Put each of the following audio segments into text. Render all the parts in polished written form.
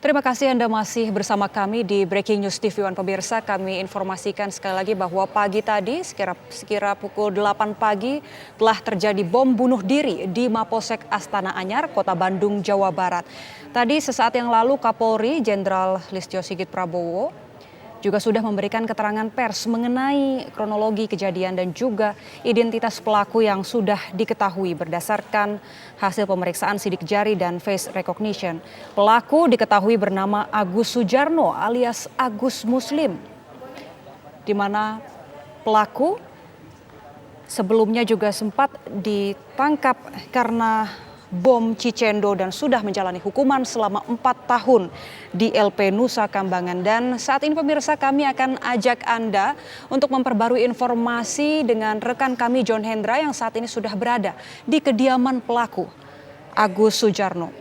Terima kasih Anda masih bersama kami di Breaking News TV One pemirsa. Kami informasikan sekali lagi bahwa pagi tadi sekira pukul 8 pagi telah terjadi bom bunuh diri di Mapolsek Astana Anyar, Kota Bandung, Jawa Barat. Tadi sesaat yang lalu Kapolri Jenderal Listio Sigit Prabowo juga sudah memberikan keterangan pers mengenai kronologi kejadian dan juga identitas pelaku yang sudah diketahui berdasarkan hasil pemeriksaan sidik jari dan face recognition. Pelaku diketahui bernama Agus Sujarno alias Agus Muslim, di mana pelaku sebelumnya juga sempat ditangkap karena bom Cicendo dan sudah menjalani hukuman selama 4 tahun di LP Nusa Kambangan. Dan saat ini pemirsa, kami akan ajak Anda untuk memperbarui informasi dengan rekan kami John Hendra yang saat ini sudah berada di kediaman pelaku Agus Sujarno.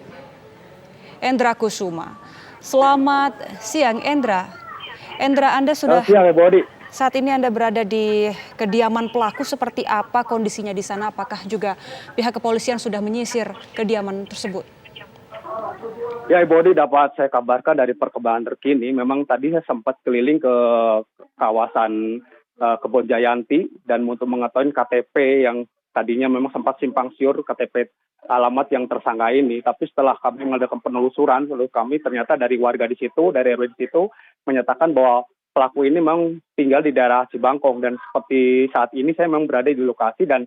Endra Kusuma. Selamat siang Endra. Endra, Anda sudah saat ini Anda berada di kediaman pelaku, seperti apa kondisinya di sana? Apakah juga pihak kepolisian sudah menyisir kediaman tersebut? Ya, Ibu Odi, dapat saya kabarkan dari perkembangan terkini. Memang tadi saya sempat keliling ke kawasan Kebon Jayanti dan untuk mengetahui KTP yang tadinya memang sempat simpang siur KTP alamat yang tersangka ini. Tapi setelah kami mengadakan penelusuran, lalu kami ternyata dari warga di situ, dari RW di situ menyatakan bahwa pelaku ini memang tinggal di daerah Cibangkong, dan seperti saat ini saya memang berada di lokasi dan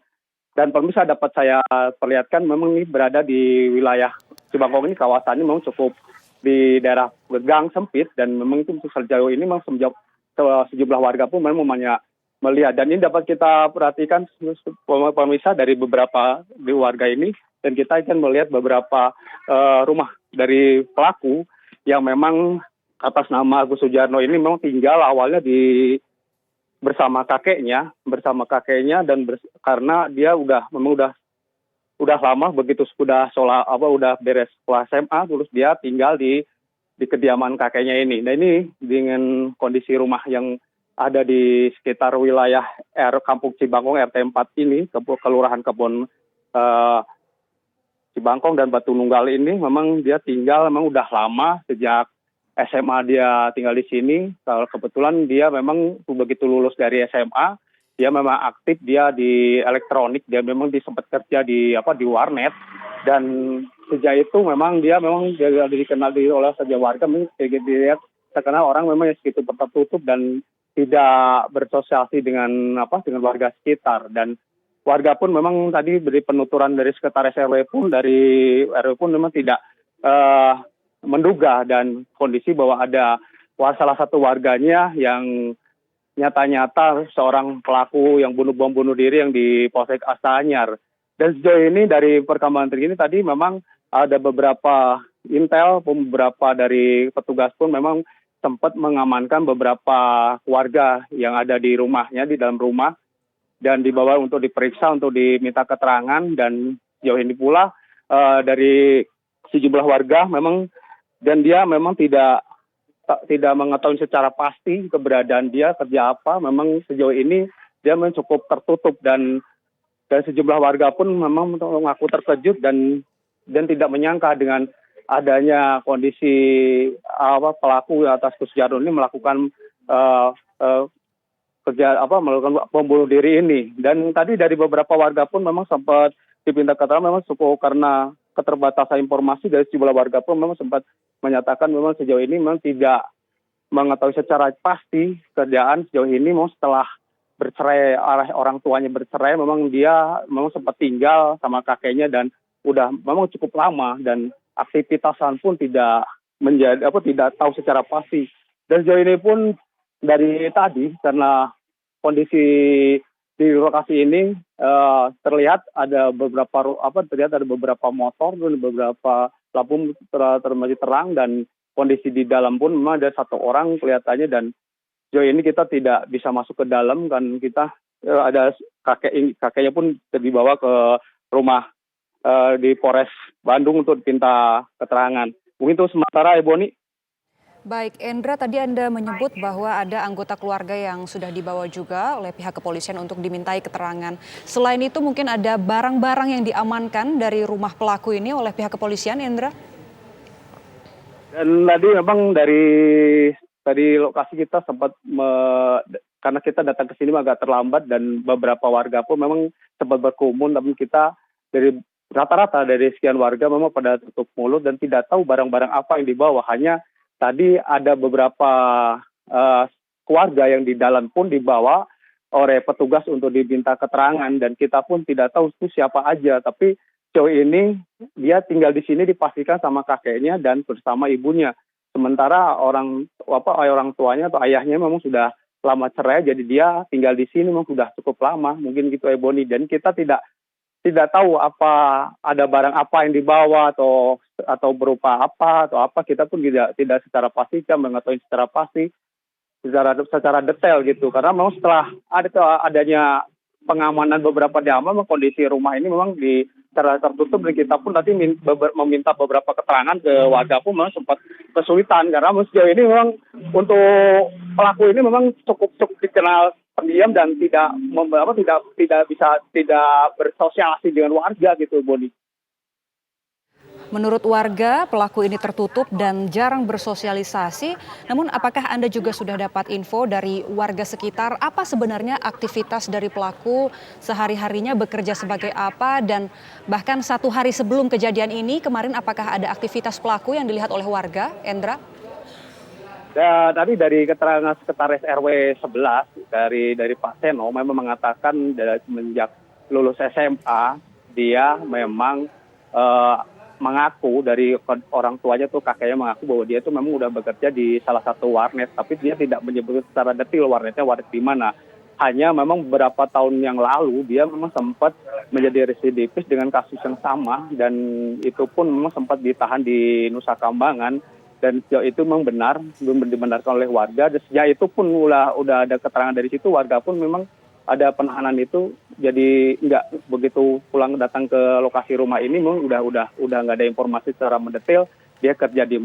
pemirsa dapat saya perlihatkan memang ini berada di wilayah Cibangkong ini, kawasannya memang cukup di daerah gang sempit dan memang itu sejauh ini memang sejumlah warga pun memang melihat, dan ini dapat kita perhatikan pemirsa dari beberapa di warga ini, dan kita akan melihat beberapa rumah dari pelaku yang memang atas nama Agus Sujarno ini memang tinggal awalnya bersama kakeknya dan karena dia udah lama begitu udah beres sekolah SMA, terus dia tinggal di kediaman kakeknya ini. Nah, ini dengan kondisi rumah yang ada di sekitar wilayah Kampung Cibangkong RT 4 ini, Kelurahan Kebon Cibangkong dan Batu Nunggal ini, memang dia tinggal memang udah lama, sejak SMA dia tinggal di sini. Kalau kebetulan dia memang begitu lulus dari SMA, dia memang aktif dia di elektronik, dia memang sempat kerja di warnet, dan sejak itu memang dia dikenal oleh sejak warga, memang dilihat terkenal orang memang segitu tertutup dan tidak bersosialisasi dengan warga sekitar. Dan warga pun memang tadi beri penuturan dari sekretaris RW pun memang tidak menduga dan kondisi bahwa ada salah satu warganya yang nyata-nyata seorang pelaku yang bunuh diri yang di Polsek Astana Anyar. Dan sejauh ini dari perkembangan terkini tadi memang ada beberapa intel, beberapa dari petugas pun memang sempat mengamankan beberapa warga yang ada di rumahnya, di dalam rumah, dan dibawa untuk diperiksa, untuk diminta keterangan. Dan sejauh ini pula dari sejumlah warga memang, dan dia memang tidak mengetahui secara pasti keberadaan dia, kerja apa. Memang sejauh ini dia memang cukup tertutup, dan sejumlah warga pun memang mengaku terkejut dan tidak menyangka dengan adanya kondisi pelaku atas Agus Sujarno ini melakukan melakukan pembunuh diri ini. Dan tadi dari beberapa warga pun memang sempat diminta keterangan, memang cukup karena keterbatasan informasi dari sejumlah warga pun memang sempat menyatakan memang sejauh ini memang tidak mengetahui secara pasti kerjaan sejauh ini. Memang setelah bercerai, orang tuanya bercerai, memang dia memang sempat tinggal sama kakeknya dan udah memang cukup lama, dan aktivitasan pun tidak tahu secara pasti. Dan sejauh ini pun dari tadi karena kondisi di lokasi ini terlihat ada beberapa motor dan beberapa lampu masih terang, dan kondisi di dalam pun memang ada satu orang kelihatannya. Dan sejauh ini kita tidak bisa masuk ke dalam, kan kita ada kakeknya pun dibawa ke rumah di Polres Bandung untuk diminta keterangan. Mungkin itu sementara, Ibu Oni. Baik, Endra, tadi Anda menyebut bahwa ada anggota keluarga yang sudah dibawa juga oleh pihak kepolisian untuk dimintai keterangan. Selain itu mungkin ada barang-barang yang diamankan dari rumah pelaku ini oleh pihak kepolisian, Endra? Dan tadi memang dari lokasi kita sempat karena kita datang ke sini agak terlambat dan beberapa warga pun memang sempat berkerumun, tapi kita dari rata-rata dari sekian warga memang pada tutup mulut dan tidak tahu barang-barang apa yang dibawa. Hanya tadi ada beberapa eh, keluarga yang di dalam pun dibawa oleh petugas untuk diminta keterangan dan kita pun tidak tahu itu siapa aja. Tapi sejauh ini dia tinggal di sini dipastikan sama kakeknya dan bersama ibunya. Sementara orang tuanya atau ayahnya memang sudah lama cerai, jadi dia tinggal di sini memang sudah cukup lama, mungkin gitu Ebony. Dan kita tidak tahu apa ada barang apa yang dibawa atau berupa apa atau apa, kita pun tidak secara pasti kita mengetahui secara pasti secara detail gitu. Karena memang setelah adanya pengamanan beberapa jam, memang kondisi rumah ini memang secara tertutup dan kita pun tadi meminta beberapa keterangan ke warga pun memang sempat kesulitan karena sejauh ini memang untuk pelaku ini memang cukup dikenal pendiam dan tidak bersosialisasi dengan warga gitu, Boni. Menurut warga, pelaku ini tertutup dan jarang bersosialisasi. Namun apakah Anda juga sudah dapat info dari warga sekitar apa sebenarnya aktivitas dari pelaku sehari-harinya, bekerja sebagai apa, dan bahkan 1 hari sebelum kejadian ini kemarin apakah ada aktivitas pelaku yang dilihat oleh warga, Endra? Tadi dari keterangan sekretaris RW 11 dari Pak Seno memang mengatakan semenjak lulus SMA dia memang mengaku dari orang tuanya tuh kakeknya mengaku bahwa dia tuh memang udah bekerja di salah satu warnet, tapi dia tidak menyebut secara detail warnet di mana. Hanya memang beberapa tahun yang lalu dia memang sempat menjadi residivis dengan kasus yang sama dan itu pun memang sempat ditahan di Nusa Kambangan dan sejauh itu memang benar, belum dibenarkan oleh warga. Dan sejak itu pun udah ada keterangan dari situ, warga pun memang ada penahanan itu, jadi nggak begitu pulang datang ke lokasi rumah ini memang udah nggak ada informasi secara mendetail dia kerja di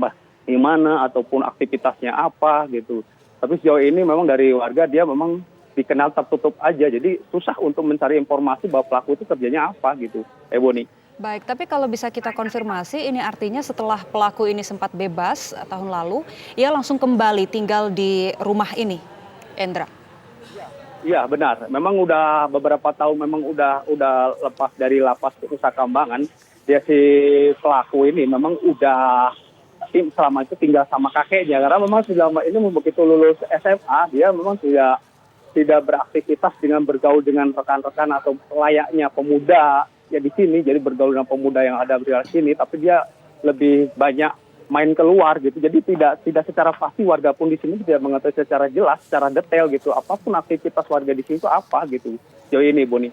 mana ataupun aktivitasnya apa gitu. Tapi sejauh ini memang dari warga dia memang dikenal tertutup aja, jadi susah untuk mencari informasi bahwa pelaku itu kerjanya apa gitu, Boni. Baik, tapi kalau bisa kita konfirmasi, ini artinya setelah pelaku ini sempat bebas tahun lalu, ia langsung kembali tinggal di rumah ini, Endra? Iya benar, memang udah beberapa tahun memang udah lepas dari lapas Nusa Kambangan. Dia si pelaku ini memang udah selama itu tinggal sama kakeknya karena memang selama ini begitu lulus SMA dia memang tidak beraktivitas dengan bergaul dengan rekan-rekan atau layaknya pemuda ya di sini. Jadi bergaul dengan pemuda yang ada di sini, tapi dia lebih banyak main keluar gitu. Jadi tidak secara pasti warga pun di sini tidak mengetahui secara jelas, secara detail gitu apapun aktivitas warga di sini itu apa gitu. Sejauh ini, Boni.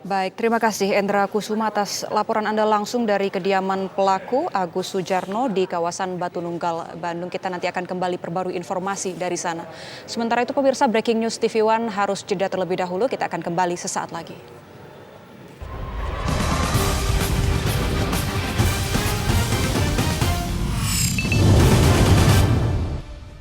Baik, terima kasih Endra Kusuma atas laporan Anda langsung dari kediaman pelaku Agus Sujarno di kawasan Batu Nunggal, Bandung. Kita nanti akan kembali perbarui informasi dari sana. Sementara itu pemirsa, Breaking News TV One harus jeda terlebih dahulu. Kita akan kembali sesaat lagi.